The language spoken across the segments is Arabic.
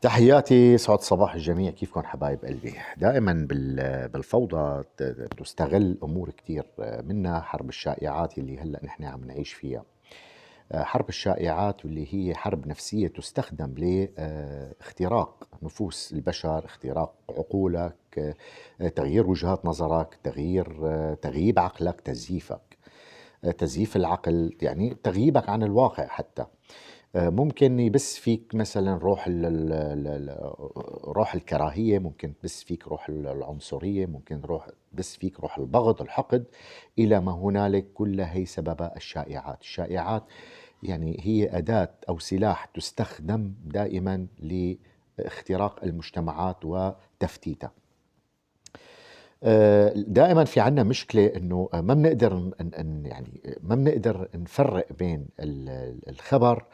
تحياتي، سعد صباح الجميع. كيفكم حبايب قلبي؟ دائما بالفوضى تستغل امور كتير، منها حرب الشائعات اللي هلا نحن عم نعيش فيها. حرب الشائعات واللي هي حرب نفسيه تستخدم لاختراق نفوس البشر، اختراق عقولك، تغيير وجهات نظرك، تغييب عقلك، تزييف العقل، يعني تغييبك عن الواقع حتى. ممكن يبث فيك مثلا روح الكراهية، ممكن تبث فيك روح العنصرية، ممكن تبث فيك روح البغض، الحقد، إلى ما هنالك. كلها هي سببها الشائعات يعني هي أداة أو سلاح تستخدم دائما لاختراق المجتمعات وتفتيتها. دائما في عنا مشكلة انه ما بنقدر يعني ما بنقدر نفرق بين الخبر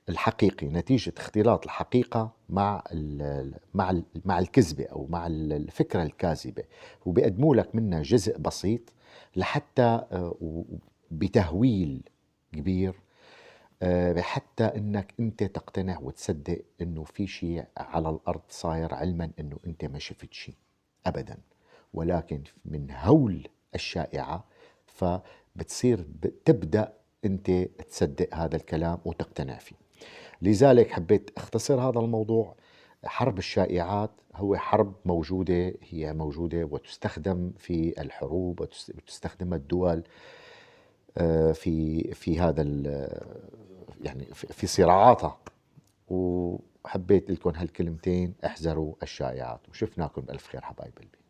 الحقيقي نتيجة اختلاط الحقيقة مع الكذبة أو مع الفكرة الكاذبة، وبيقدموا لك منها جزء بسيط لحتى بتهويل كبير، حتى انك انت تقتنع وتصدق انه في شيء على الارض صاير، علما انه انت ما شفت شيء ابدا. ولكن من هول الشائعة فبتصير تبدأ انت تصدق هذا الكلام وتقتنع فيه. لذلك حبيت اختصر هذا الموضوع. حرب الشائعات هو حرب موجودة، هي موجودة وتستخدم في الحروب، وتستخدم الدول في هذا يعني في صراعاتها. وحبيت لكم هالكلمتين: احذروا الشائعات. وشفناكم بألف خير حبايب قلبي.